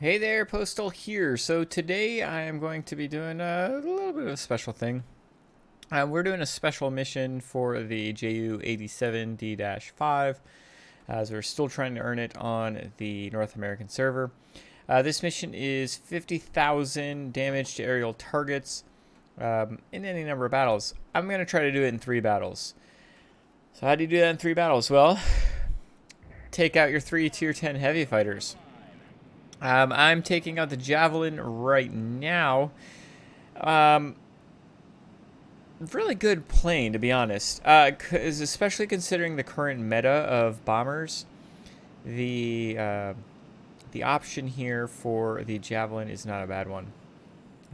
Hey there, Postal here. So today I am going to be doing a little bit of a special thing. We're doing a special mission for the JU 87D-5 as we're still trying to earn it on the North American server. This mission is 50,000 damage to aerial targets in any number of battles. I'm going to try to do it in 3 battles. So how do you do that in 3 battles? Well, take out your 3 tier 10 heavy fighters. I'm taking out the Javelin right now. Really good plane, to be honest. Especially considering the current meta of bombers. The option here for the Javelin is not a bad one.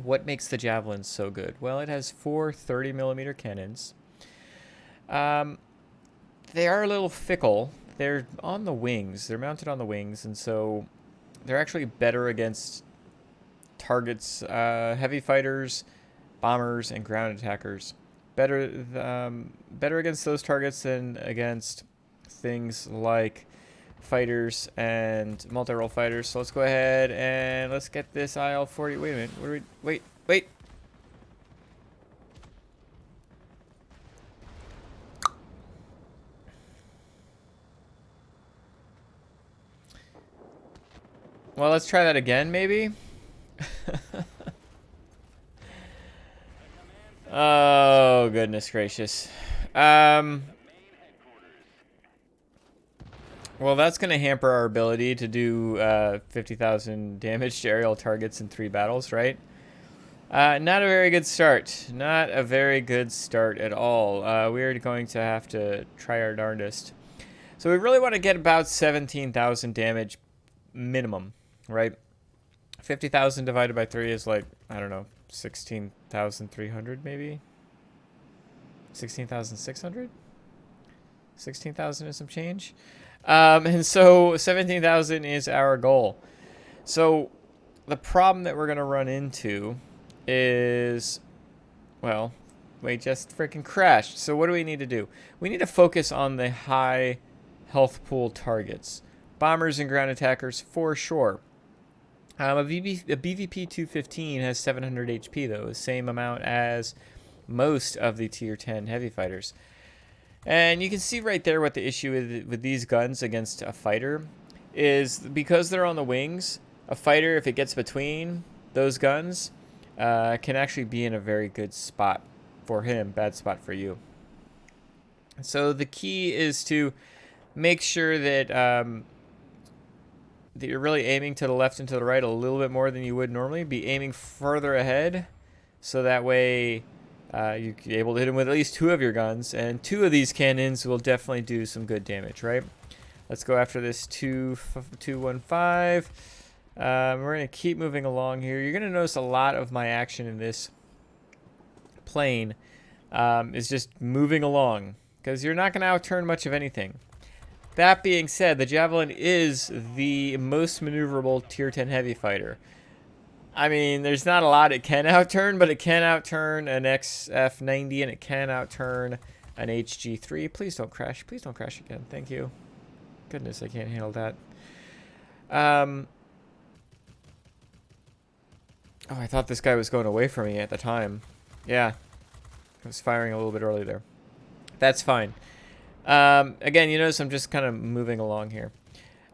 What makes the Javelin so good? Well, it has 4 30mm cannons. They are a little fickle. They're on the wings. They're mounted on the wings, and so they're actually better against targets, heavy fighters, bombers, and ground attackers. Better against those targets than against things like fighters and multi-role fighters. So let's go ahead and let's get this IL-40. Wait a minute. What are we? Wait. Well, let's try that again, maybe. Oh, goodness gracious. Well, that's going to hamper our ability to do 50,000 damage to aerial targets in 3 battles, right? Not a very good start. Not a very good start at all. We are going to have to try our darndest. So we really want to get about 17,000 damage minimum, right? 50,000 divided by 3 is like, I don't know, 16,300 maybe? 16,600? 16,000 and some change. And so 17,000 is our goal. So the problem that we're going to run into is, well, we just freaking crashed. So what do we need to do? We need to focus on the high health pool targets. Bombers and ground attackers for sure. A BVP 215 has 700 HP though, the same amount as most of the tier 10 heavy fighters. And you can see right there what the issue is with these guns against a fighter is because they're on the wings. A fighter, if it gets between those guns, can actually be in a very good spot for him, bad spot for you. So the key is to make sure that that you're really aiming to the left and to the right a little bit more than you would normally. Be aiming further ahead, so that way you're able to hit him with at least 2 of your guns, and 2 of these cannons will definitely do some good damage, right? Let's go after this 215. We're going to keep moving along here. You're going to notice a lot of my action in this plane is just moving along, because you're not going to outturn much of anything. That being said, the Javelin is the most maneuverable tier 10 heavy fighter. I mean, there's not a lot it can outturn, but it can outturn an XF90 and it can outturn an HG3. Please don't crash. Please don't crash again. Thank you. Goodness, I can't handle that. Oh, I thought this guy was going away from me at the time. Yeah. I was firing a little bit early there. That's fine. Again, you notice I'm just kind of moving along here.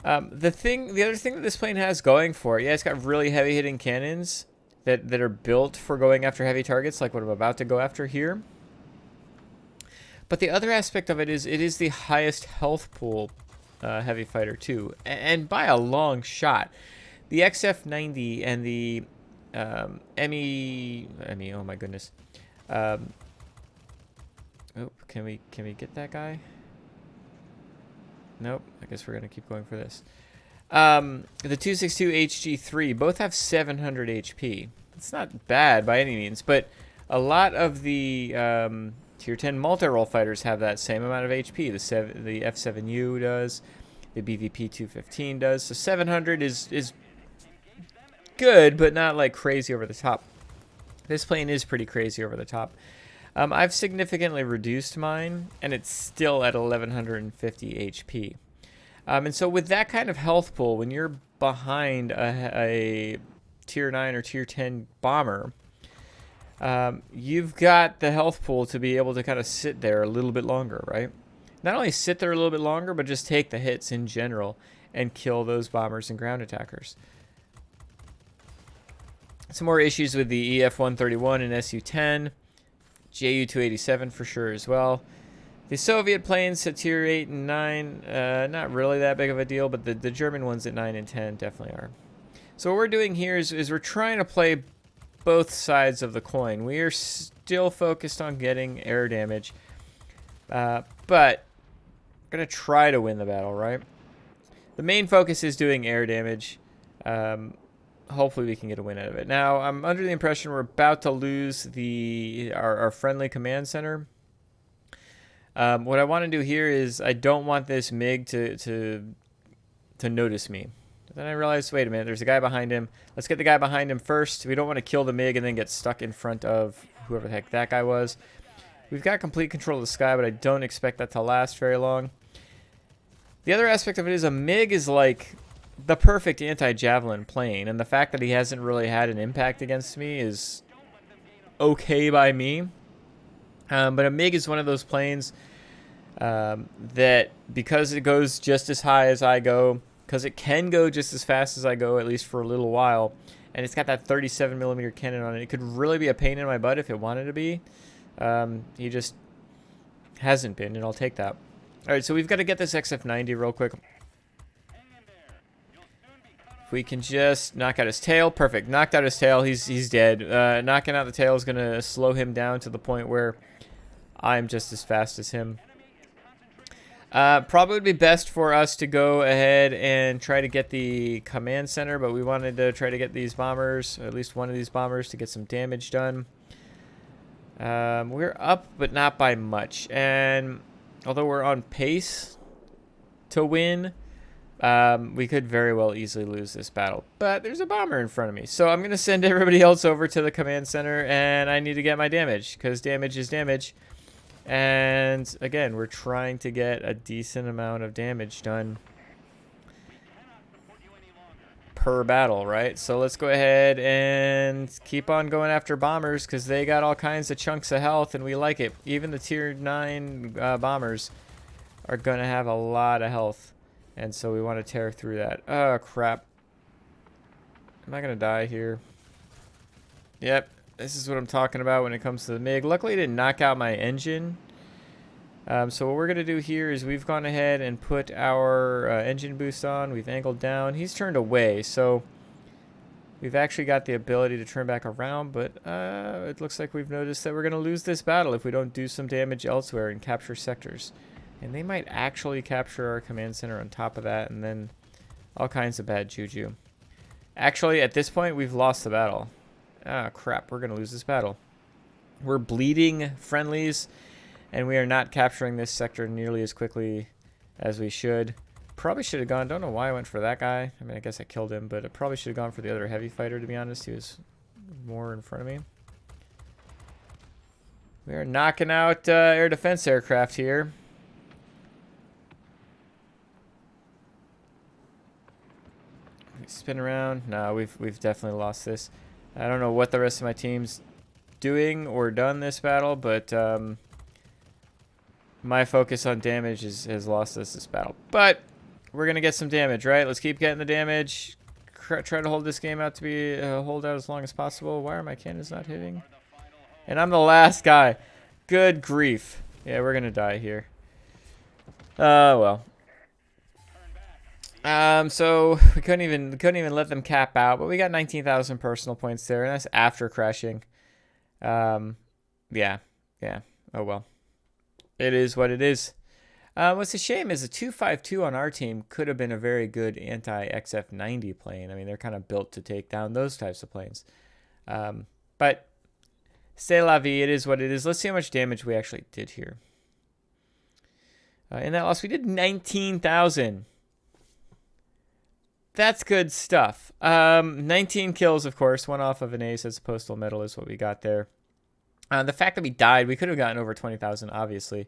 The other thing that this plane has going for it, yeah, it's got really heavy hitting cannons that are built for going after heavy targets, like what I'm about to go after here. But the other aspect of it is the highest health pool heavy fighter too, and by a long shot. The XF90 and the ME, oh my goodness. Oh, can we get that guy? Nope, I guess we're going to keep going for this. The 262 HG3 both have 700 HP. It's not bad by any means, but a lot of the tier 10 multi-role fighters have that same amount of HP. The F7U does, the BVP 215 does. So 700 is good, but not like crazy over the top. This plane is pretty crazy over the top. I've significantly reduced mine, and it's still at 1150 HP. And so with that kind of health pool, when you're behind a tier 9 or tier 10 bomber, you've got the health pool to be able to kind of sit there a little bit longer, right? Not only sit there a little bit longer, but just take the hits in general and kill those bombers and ground attackers. Some more issues with the EF-131 and Su-10, Ju-287 for sure as well. The Soviet planes at tier 8 and 9, not really that big of a deal, but the German ones at 9 and 10 definitely are. So what we're doing here is we're trying to play both sides of the coin. We are still focused on getting air damage, but we're going to try to win the battle, right? The main focus is doing air damage. Hopefully we can get a win out of it. Now, I'm under the impression we're about to lose our friendly command center. What I want to do here is I don't want this MiG to notice me. Then I realized, wait a minute, there's a guy behind him. Let's get the guy behind him first. We don't want to kill the MiG and then get stuck in front of whoever the heck that guy was. We've got complete control of the sky, but I don't expect that to last very long. The other aspect of it is a MiG is like the perfect anti-javelin plane, and the fact that he hasn't really had an impact against me is okay by me. But a MiG is one of those planes that, because it goes just as high as I go, because it can go just as fast as I go, at least for a little while, and it's got that 37mm cannon on it, it could really be a pain in my butt if it wanted to be. He just hasn't been, and I'll take that. Alright, so we've got to get this XF-90 real quick. If we can just knock out his tail, perfect. Knocked out his tail, he's dead. Knocking out the tail is going to slow him down to the point where I'm just as fast as him. Probably would be best for us to go ahead and try to get the command center, but we wanted to try to get these bombers, or at least one of these bombers, to get some damage done. We're up, but not by much. And although we're on pace to win, we could very well easily lose this battle. But there's a bomber in front of me, so I'm going to send everybody else over to the command center, and I need to get my damage, because damage is damage. And again, we're trying to get a decent amount of damage done per battle, right? So let's go ahead and keep on going after bombers, because they got all kinds of chunks of health, and we like it. Even the tier 9 bombers are going to have a lot of health, and so we want to tear through that. Oh, crap. Am I going to die here? Yep. This is what I'm talking about when it comes to the MiG. Luckily, it didn't knock out my engine. So what we're going to do here is we've gone ahead and put our engine boost on. We've angled down. He's turned away, so we've actually got the ability to turn back around, but it looks like we've noticed that we're going to lose this battle if we don't do some damage elsewhere and capture sectors. And they might actually capture our command center on top of that, and then all kinds of bad juju. Actually, at this point, we've lost the battle. Ah, crap, we're going to lose this battle. We're bleeding friendlies, and we are not capturing this sector nearly as quickly as we should. Probably should have gone, don't know why I went for that guy. I mean, I guess I killed him, but I probably should have gone for the other heavy fighter, to be honest. He was more in front of me. We are knocking out air defense aircraft here. Spin around. No, we've definitely lost this. I don't know what the rest of my team's doing or done this battle, but my focus on damage has lost us this battle. But we're going to get some damage, right? Let's keep getting the damage. Try to hold this game out to be hold out as long as possible. Why are my cannons not hitting? And I'm the last guy. Good grief. Yeah, we're going to die here. Well. So we couldn't even let them cap out, but we got 19,000 personal points there, and that's after crashing. Yeah. Oh well. It is what it is. What's a shame is a 252 on our team could have been a very good anti-XF-90 plane. I mean, they're kind of built to take down those types of planes. But c'est la vie, it is what it is. Let's see how much damage we actually did here. In that loss, we did 19,000. That's good stuff. 19 kills, of course. One off of an ace as a postal medal is what we got there. The fact that we died, we could have gotten over 20,000, obviously.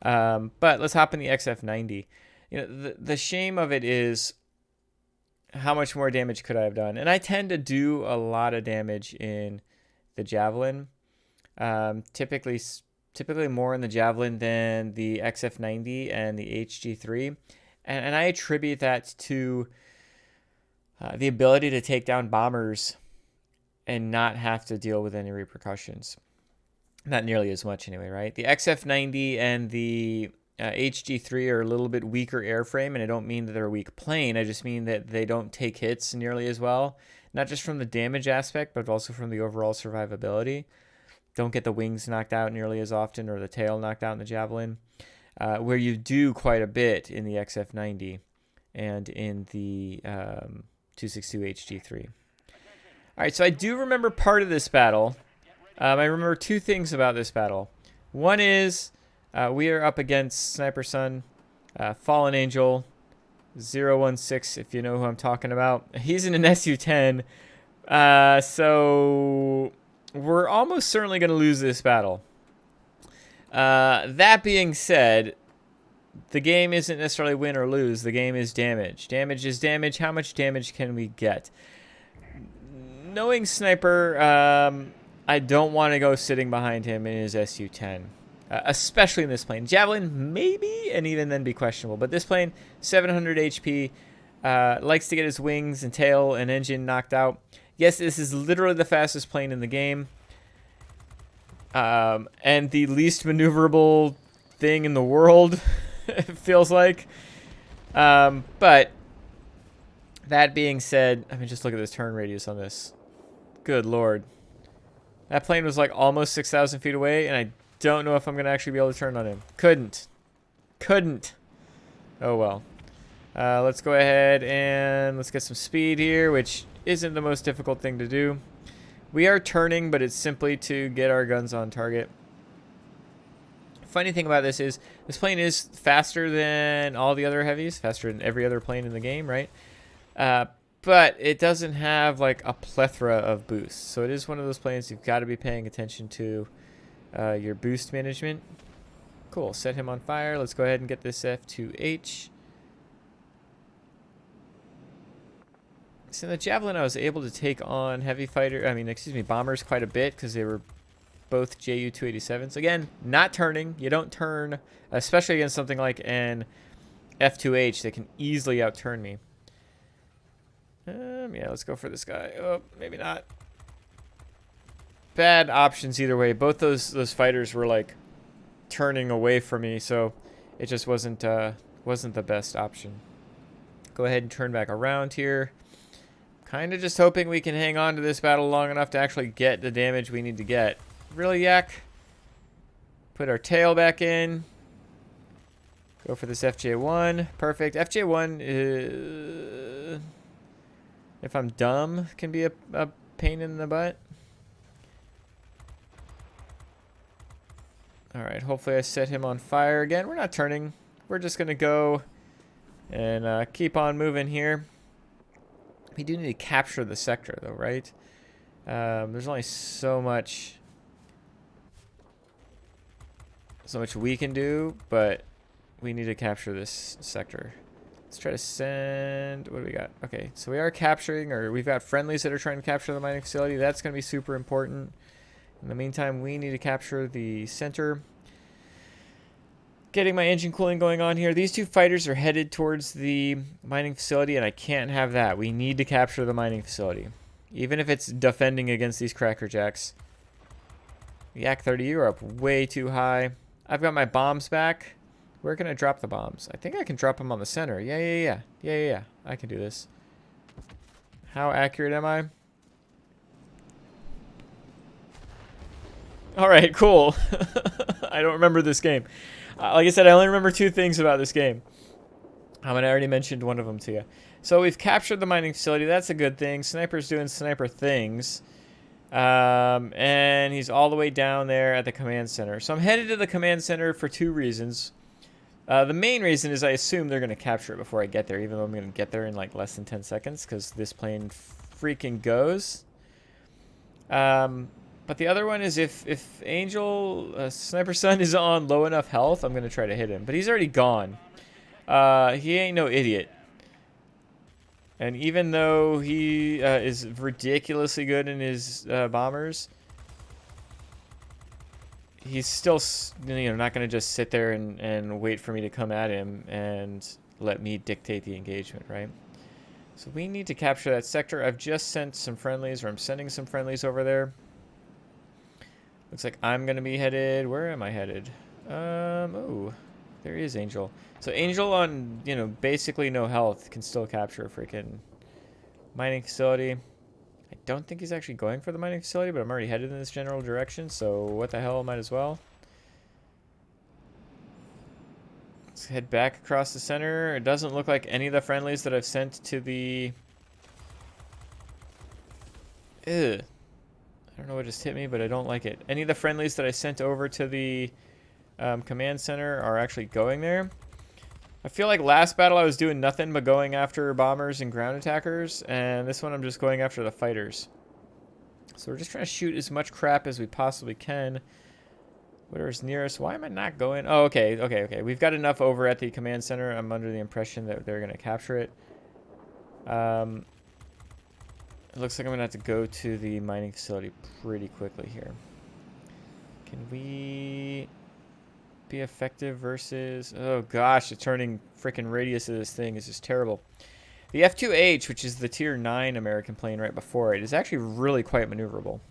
But let's hop in the XF-90. you know, the shame of it is how much more damage could I have done? And I tend to do a lot of damage in the Javelin. Typically more in the Javelin than the XF90 and the HG3. And I attribute that to the ability to take down bombers and not have to deal with any repercussions. Not nearly as much anyway, right? The XF90 and the HG3 are a little bit weaker airframe, and I don't mean that they're a weak plane. I just mean that they don't take hits nearly as well, not just from the damage aspect, but also from the overall survivability. Don't get the wings knocked out nearly as often, or the tail knocked out in the Javelin, where you do quite a bit in the XF90 and in the 262 HG3. All right, so I do remember part of this battle. I remember two things about this battle. One is we are up against Sniper Sun, Fallen Angel, 016, if you know who I'm talking about. He's in an SU-10, so we're almost certainly going to lose this battle. That being said, the game isn't necessarily win or lose. The game is damage. Damage is damage. How much damage can we get? Knowing Sniper, I don't want to go sitting behind him in his SU-10, especially in this plane. Javelin, maybe, and even then be questionable. But this plane, 700 HP, likes to get his wings and tail and engine knocked out. Yes, this is literally the fastest plane in the game, and the least maneuverable thing in the world, it feels like. But that being said, I mean, just look at this turn radius on this. Good Lord. That plane was like almost 6,000 feet away, and I don't know if I'm going to actually be able to turn on him. Couldn't. Oh, well. Let's go ahead and let's get some speed here, which isn't the most difficult thing to do. We are turning, but it's simply to get our guns on target. Funny thing about this is this plane is faster than all the other heavies, faster than every other plane in the game, right? But it doesn't have like a plethora of boosts. So it is one of those planes you've got to be paying attention to your boost management. Cool, set him on fire. Let's go ahead and get this F2H. So in the Javelin, I was able to take on bombers quite a bit because they were both Ju-287s. Again, not turning. You don't turn, especially against something like an F2H that can easily outturn me. Yeah, let's go for this guy. Oh, maybe not. Bad options either way. Both those fighters were like turning away from me, so it just wasn't the best option. Go ahead and turn back around here. Kind of just hoping we can hang on to this battle long enough to actually get the damage we need to get. Really, Yak? Put our tail back in. Go for this FJ1. Perfect. FJ1 is... if I'm dumb, can be a pain in the butt. Alright, hopefully I set him on fire again. We're not turning. We're just going to go and keep on moving here. We do need to capture the sector, though, right? There's only so much we can do, but we need to capture this sector. Let's try to send... what do we got? Okay, so we are capturing, or we've got friendlies that are trying to capture the mining facility. That's going to be super important. In the meantime, we need to capture the center. Getting my engine cooling going on here. These two fighters are headed towards the mining facility, and I can't have that. We need to capture the mining facility. Even if it's defending against these crackerjacks. Yak-30, you're up way too high. I've got my bombs back. Where can I drop the bombs? I think I can drop them on the center. Yeah. I can do this. How accurate am I? All right, cool. I don't remember this game. Like I said, I only remember two things about this game. And I already mentioned one of them to you. So we've captured the mining facility. That's a good thing. Sniper's doing sniper things. And he's all the way down there at the command center. So I'm headed to the command center for two reasons. The main reason is I assume they're going to capture it before I get there, even though I'm going to get there in like less than 10 seconds because this plane freaking goes. But the other one is if Angel Sniper Sun is on low enough health, I'm going to try to hit him. But he's already gone. He ain't no idiot. And even though he is ridiculously good in his bombers, he's still, not going to just sit there and wait for me to come at him and let me dictate the engagement, right? So we need to capture that sector. I've just sent some friendlies, or I'm sending some friendlies over there. Looks like I'm going to be headed. Where am I headed? Oh, there is Angel. So Angel on, basically no health can still capture a freaking mining facility. I don't think he's actually going for the mining facility, but I'm already headed in this general direction, so what the hell, might as well. Let's head back across the center. It doesn't look like any of the friendlies that I've sent to the... Ugh. I don't know what just hit me, but I don't like it. Any of the friendlies that I sent over to the command center are actually going there. I feel like last battle I was doing nothing but going after bombers and ground attackers, and this one I'm just going after the fighters. So we're just trying to shoot as much crap as we possibly can. Whatever's nearest. Why am I not going? Oh, okay. We've got enough over at the command center. I'm under the impression that they're going to capture it. It looks like I'm going to have to go to the mining facility pretty quickly here. Can we be effective versus... Oh gosh, the turning freaking radius of this thing is just terrible. The F-2H, which is the tier 9 American plane right before it, is actually really quite maneuverable.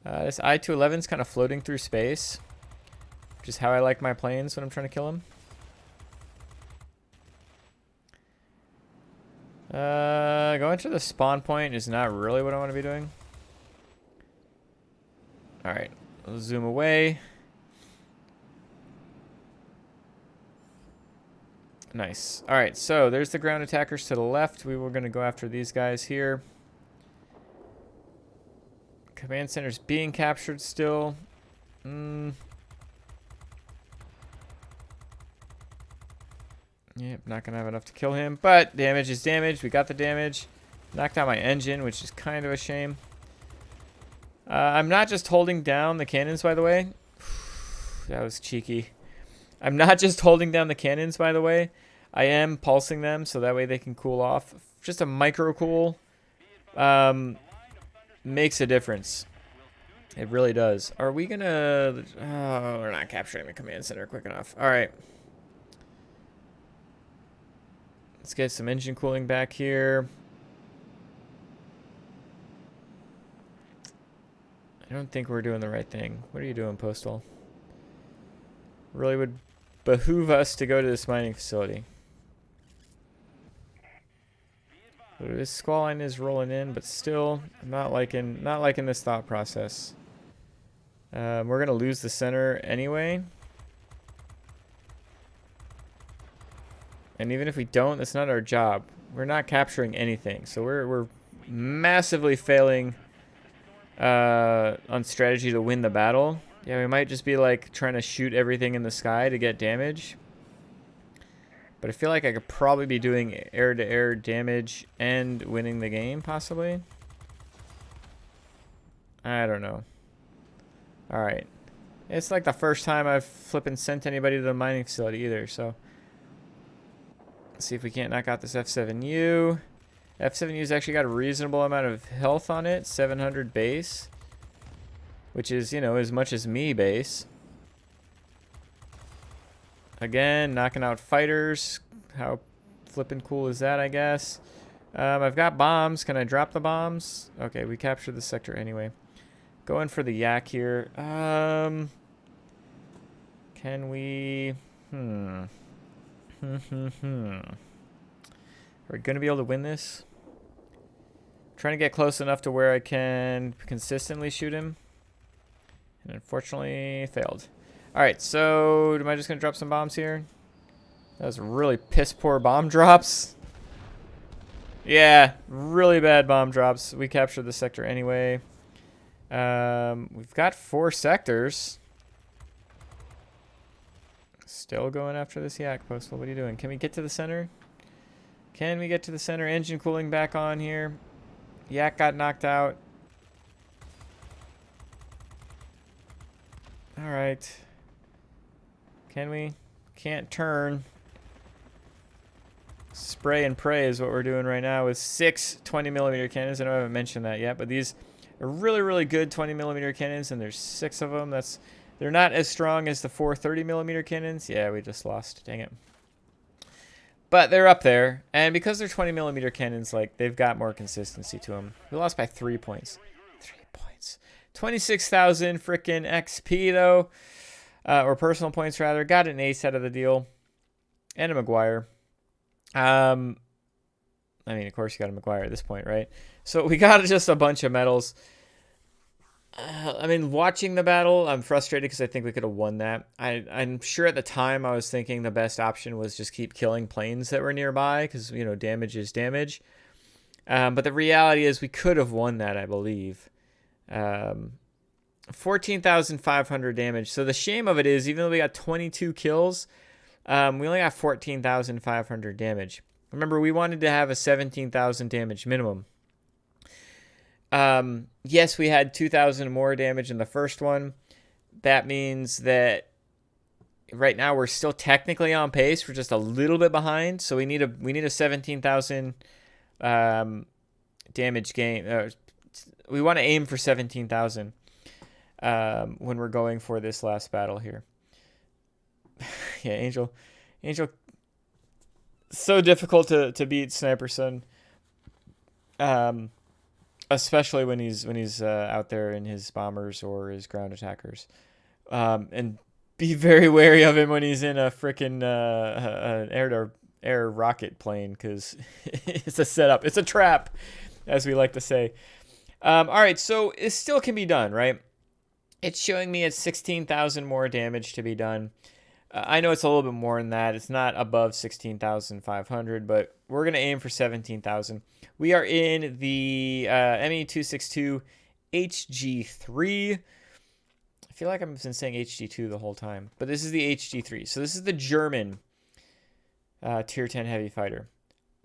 This I-211 is kind of floating through space, which is how I like my planes when I'm trying to kill them. Going to the spawn point is not really what I want to be doing. Alright, we'll zoom away. Nice. Alright, so there's the ground attackers to the left. We were going to go after these guys here. Command center's being captured still. Yep, not going to have enough to kill him. But damage is damage. We got the damage. Knocked out my engine, which is kind of a shame. I'm not just holding down the cannons, by the way. That was cheeky. I'm not just holding down the cannons, by the way. I am pulsing them so that way they can cool off. Just a micro cool makes a difference. It really does. Are we going to... Oh, we're not capturing the command center quick enough. All right. Let's get some engine cooling back here. I don't think we're doing the right thing. What are you doing, Postal? Really would behoove us to go to this mining facility. This squall line is rolling in, but still, I'm not liking this thought process. We're gonna lose the center anyway. And even if we don't, that's not our job. We're not capturing anything, so we're massively failing on strategy to win the battle. Yeah, we might just be like trying to shoot everything in the sky to get damage. But I feel like I could probably be doing air-to-air damage and winning the game, possibly. I don't know. Alright. It's like the first time I've flippin' sent anybody to the mining facility either, so... Let's see if we can't knock out this F7U. F7U's actually got a reasonable amount of health on it, 700 base. Which is, as much as me base. Again, knocking out fighters. How flippin' cool is that, I guess? I've got bombs. Can I drop the bombs? Okay, we captured the sector anyway. Going for the yak here. Can we... Are we going to be able to win this? Trying to get close enough to where I can consistently shoot him. And unfortunately, failed. Alright, so am I just going to drop some bombs here? That was really piss poor bomb drops. Yeah, really bad bomb drops. We captured the sector anyway. We've got 4 sectors. Still going after this yak, Postal. What are you doing? Can we get to the center? Can we get to the center? Engine cooling back on here. Yak got knocked out. Alright. Can we? Can't turn. Spray and pray is what we're doing right now with 6 20mm cannons. I know I haven't mentioned that yet, but these are really, really good 20mm cannons, and there's 6 of them. They're not as strong as the 4 30mm cannons. Yeah, we just lost. Dang it. But they're up there, and because they're 20mm cannons, like, they've got more consistency to them. We lost by 3 points. 3 points. 26,000 frickin' XP, though. Or personal points, rather. Got an ace out of the deal. And a McGuire. I mean, of course you got a McGuire at this point, right? So we got just a bunch of medals. I mean, watching the battle, I'm frustrated because I think we could have won that. I'm sure at the time I was thinking the best option was just keep killing planes that were nearby because, you know, damage is damage. But the reality is we could have won that, I believe. 14,500 damage. So the shame of it is, even though we got 22 kills, we only got 14,500 damage. Remember, we wanted to have a 17,000 damage minimum. Yes, we had 2,000 more damage in the first one. That means that right now we're still technically on pace. We're just a little bit behind, so we need a 17,000 damage gain. We want to aim for 17,000 when we're going for this last battle here. Yeah, Angel, so difficult to beat Sniper Son. Especially when he's out there in his bombers or his ground attackers, and be very wary of him when he's in a frickin' an air rocket plane, because it's a setup, it's a trap, as we like to say. All right, so it still can be done, right? It's showing me it's 16,000 more damage to be done. I know it's a little bit more than that. It's not above 16,500, but we're going to aim for 17,000. We are in the ME262 HG3. I feel like I've been saying HG2 the whole time, but this is the HG3. So this is the German Tier 10 heavy fighter.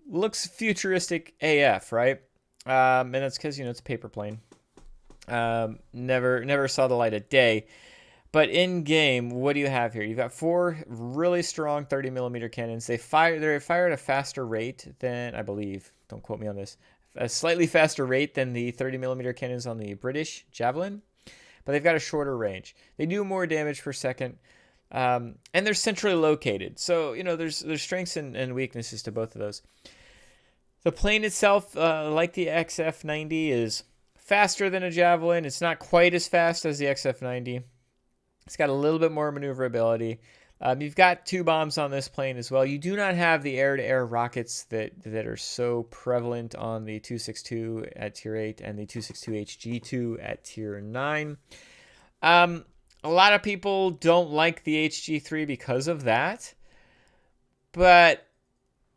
Looks futuristic AF, right? And that's because, you know, it's a paper plane. Never saw the light of day. But in game, what do you have here? You've got 4 really strong 30mm cannons. They're fired at a faster rate than, I believe, don't quote me on this, a slightly faster rate than the 30mm cannons on the British Javelin, but they've got a shorter range. They do more damage per second, and they're centrally located. So, you know, there's strengths and weaknesses to both of those. The plane itself, like the XF90, is faster than a Javelin. It's not quite as fast as the XF90. It's got a little bit more maneuverability. You've got 2 bombs on this plane as well. You do not have the air-to-air rockets that are so prevalent on the 262 at Tier 8 and the 262 HG2 at Tier 9. A lot of people don't like the HG3 because of that. But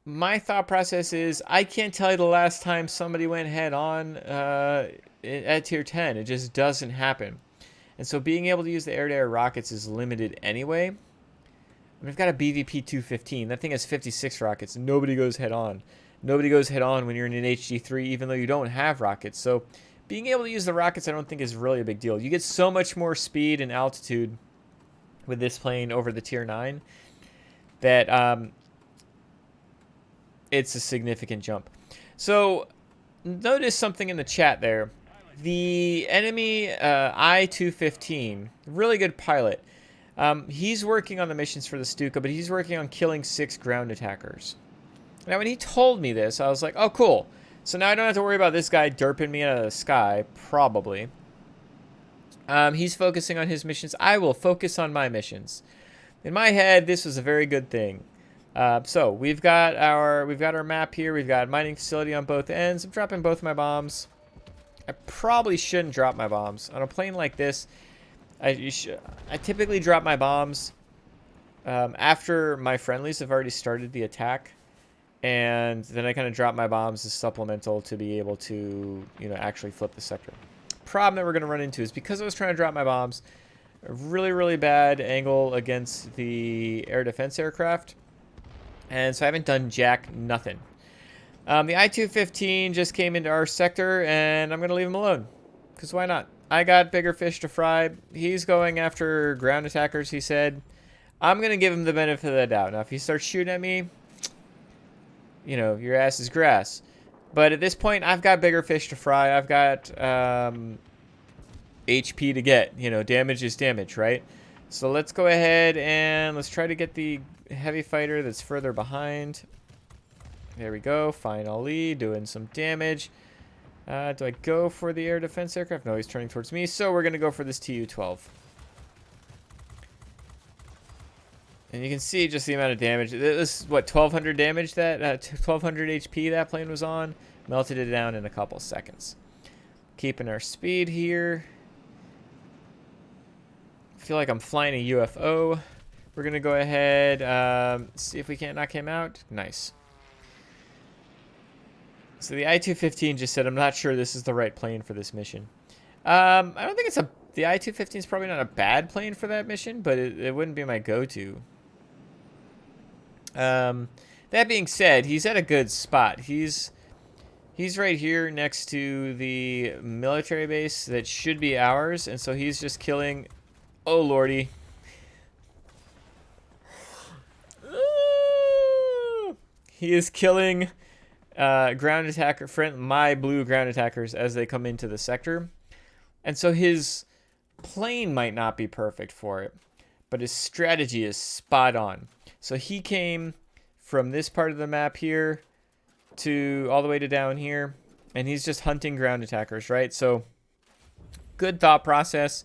my thought process is, I can't tell you the last time somebody went head-on at Tier 10. It just doesn't happen. And so being able to use the air-to-air rockets is limited anyway. We've got a BVP-215. That thing has 56 rockets. Nobody goes head-on. Nobody goes head-on when you're in an HG3, even though you don't have rockets. So being able to use the rockets, I don't think is really a big deal. You get so much more speed and altitude with this plane over the Tier 9 that it's a significant jump. So notice something in the chat there. The enemy I-215, really good pilot. He's working on the missions for the Stuka, but he's working on killing 6 ground attackers. Now, when he told me this, I was like, oh, cool. So now I don't have to worry about this guy derping me out of the sky, probably. He's focusing on his missions. I will focus on my missions. In my head, this was a very good thing. So we've got our map here. We've got a mining facility on both ends. I'm dropping both my bombs. I probably shouldn't drop my bombs. On a plane like this, I typically drop my bombs after my friendlies have already started the attack. And then I kind of drop my bombs as supplemental to be able to, you know, actually flip the sector. Problem that we're going to run into is because I was trying to drop my bombs, a really, really bad angle against the air defense aircraft. And so I haven't done nothing. The I-215 just came into our sector, and I'm going to leave him alone. Because why not? I got bigger fish to fry. He's going after ground attackers, he said. I'm going to give him the benefit of the doubt. Now, if he starts shooting at me, you know, your ass is grass. But at this point, I've got bigger fish to fry. I've got HP to get. You know, damage is damage, right? So let's go ahead and let's try to get the heavy fighter that's further behind. There we go. Finally, doing some damage. Do I go for the air defense aircraft? No, he's turning towards me. So we're going to go for this Tu-12. And you can see just the amount of damage. This is, what, 1,200 damage that, 1,200 HP that plane was on. Melted it down in a couple seconds. Keeping our speed here. Feel like I'm flying a UFO. We're going to go ahead, see if we can't knock him out. Nice. So the I-215 just said, I'm not sure this is the right plane for this mission. I don't think it's the I-215 is probably not a bad plane for that mission, but it wouldn't be my go-to. That being said, he's at a good spot. He's right here next to the military base that should be ours, and so he's just killing... Oh, lordy. He is killing ground attacker my blue ground attackers as they come into the sector. And so his plane might not be perfect for it, but his strategy is spot on. So he came from this part of the map here to all the way to down here, and he's just hunting ground attackers, right? So good thought process.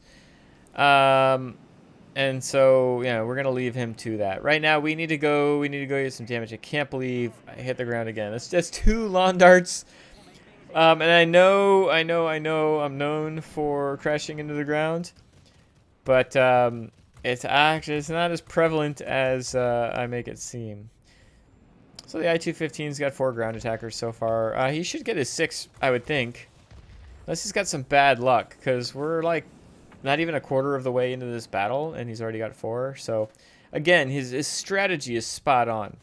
And so, yeah, we're going to leave him to that. Right now, we need to go get some damage. I can't believe I hit the ground again. That's just 2 lawn darts. And I know I'm known for crashing into the ground. But, it's not as prevalent as, I make it seem. So the I-215's got 4 ground attackers so far. He should get his 6, I would think. Unless he's got some bad luck, because we're, like, not even a quarter of the way into this battle, and he's already got 4. So, again, his strategy is spot on.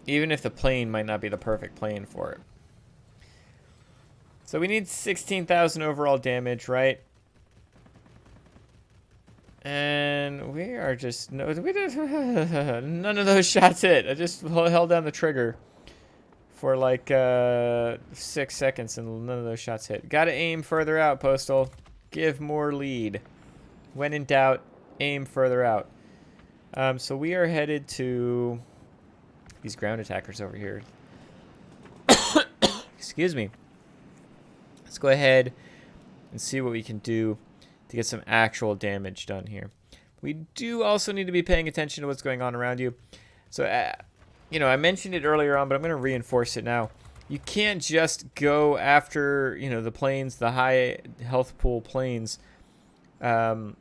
Even if the plane might not be the perfect plane for it. So we need 16,000 overall damage, right? And we are just... none of those shots hit. I just held down the trigger for like 6 seconds and none of those shots hit. Gotta aim further out, Postal. Give more lead. When in doubt, aim further out. So we are headed to these ground attackers over here. Excuse me. Let's go ahead and see what we can do to get some actual damage done here. We do also need to be paying attention to what's going on around you. So, you know, I mentioned it earlier on, but I'm going to reinforce it now. You can't just go after, you know, the planes, the high health pool planes, and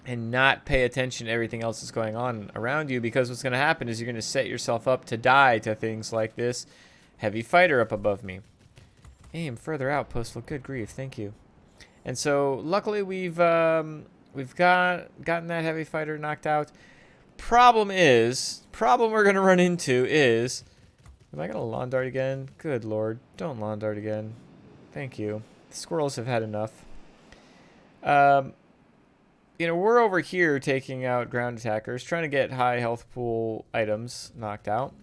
not pay attention to everything else that's going on around you, because what's going to happen is you're going to set yourself up to die to things like this heavy fighter up above me. Aim further out, Postal. Good grief, thank you. And so, luckily, we've gotten that heavy fighter knocked out. Problem we're going to run into is... Am I going to lawn dart again? Good lord. Don't lawn dart again. Thank you. The squirrels have had enough. You know, we're over here taking out ground attackers, trying to get high health pool items knocked out.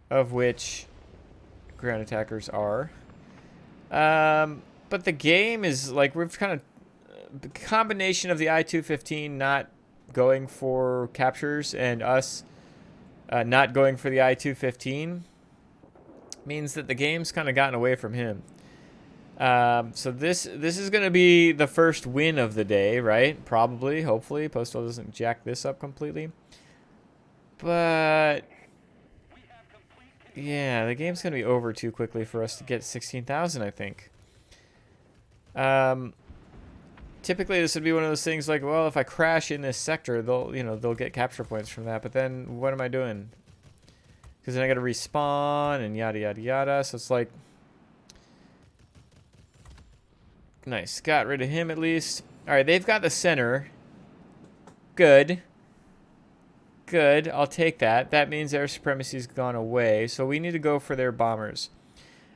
Of which ground attackers are. But the game is, like, we've kind of... The combination of the I-215 not going for captures and us not going for the I-215 means that the game's kind of gotten away from him. So this is going to be the first win of the day, right? Probably, hopefully. Postal doesn't jack this up completely. But... yeah, the game's going to be over too quickly for us to get 16,000, I think. Typically, this would be one of those things like, well, if I crash in this sector, they'll get capture points from that. But then, what am I doing? Because then I got to respawn and yada yada yada. So it's like, nice, got rid of him at least. All right, they've got the center. Good. Good. I'll take that. That means air supremacy's gone away. So we need to go for their bombers.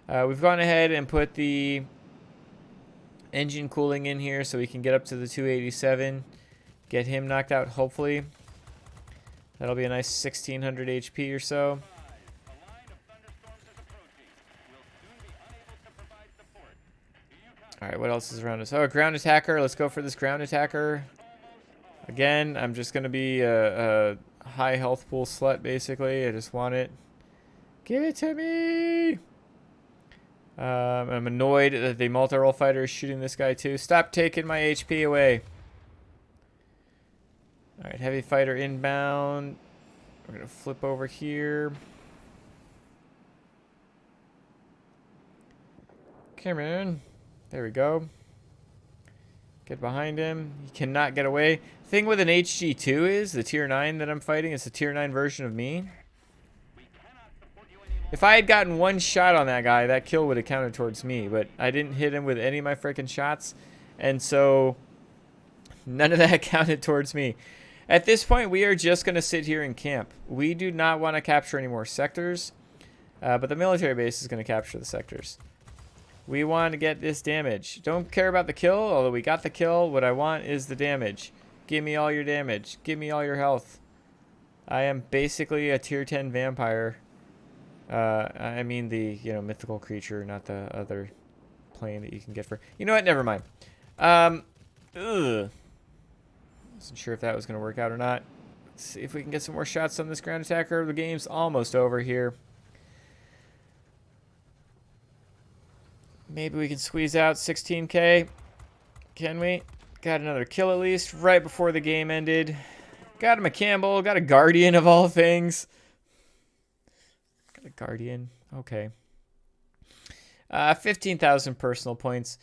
We've gone ahead and put the engine cooling in here so we can get up to the 287. Get him knocked out, hopefully. That'll be a nice 1600 HP or so. Alright, what else is around us? Oh, a ground attacker. Let's go for this ground attacker. Again, I'm just going to be a high health pool slut, basically. I just want it. Give it to me! I'm annoyed that the multi-role fighter is shooting this guy too. Stop taking my HP away. Alright, heavy fighter inbound. We're going to flip over here. Come in. There we go. Get behind him. He cannot get away. Thing with an HG2 is, the tier 9 that I'm fighting is the tier 9 version of me. If I had gotten one shot on that guy, that kill would have counted towards me. But I didn't hit him with any of my freaking shots. And so, none of that counted towards me. At this point, we are just going to sit here and camp. We do not want to capture any more sectors. But the military base is going to capture the sectors. We want to get this damage. Don't care about the kill, although we got the kill. What I want is the damage. Give me all your damage. Give me all your health. I am basically a tier 10 vampire. I mean the, mythical creature, not the other plane that you can get for... You know what? Never mind. Wasn't sure if that was going to work out or not. Let's see if we can get some more shots on this ground attacker. The game's almost over here. Maybe we can squeeze out 16k. Can we? Got another kill at least right before the game ended. Got him a Campbell. Got a Guardian of all things. Got a Guardian. Okay. 15,000 personal points.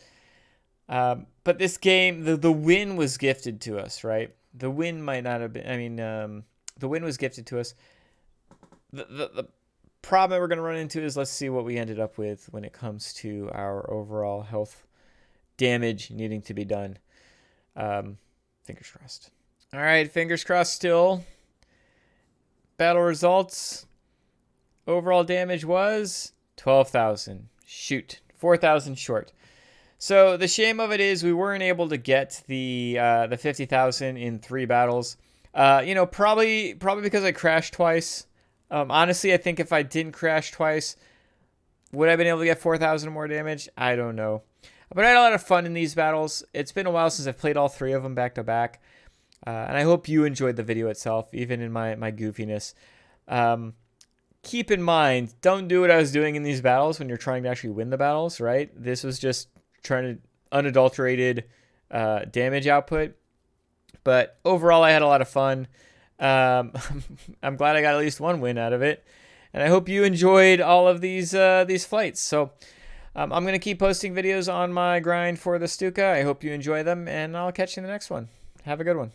But this game, the win was gifted to us, right? The win might not have been... I mean, the win was gifted to us. The problem that we're going to run into is, let's see what we ended up with when it comes to our overall health damage needing to be done. Fingers crossed. All right, fingers crossed still. Battle results. Overall damage was 12,000. Shoot, 4,000 short. So the shame of it is we weren't able to get the 50,000 in 3 battles. Probably because I crashed twice. Honestly, I think if I didn't crash twice, would I have been able to get 4,000 more damage? I don't know. But I had a lot of fun in these battles. It's been a while since I've played all 3 of them back to back. And I hope you enjoyed the video itself, even in my goofiness. Keep in mind, don't do what I was doing in these battles when you're trying to actually win the battles, right? This was just trying to unadulterated damage output. But overall, I had a lot of fun. I'm glad I got at least one win out of it, and I hope you enjoyed all of these flights. So I'm going to keep posting videos on my grind for the Stuka. I hope you enjoy them, and I'll catch you in the next one. Have a good one.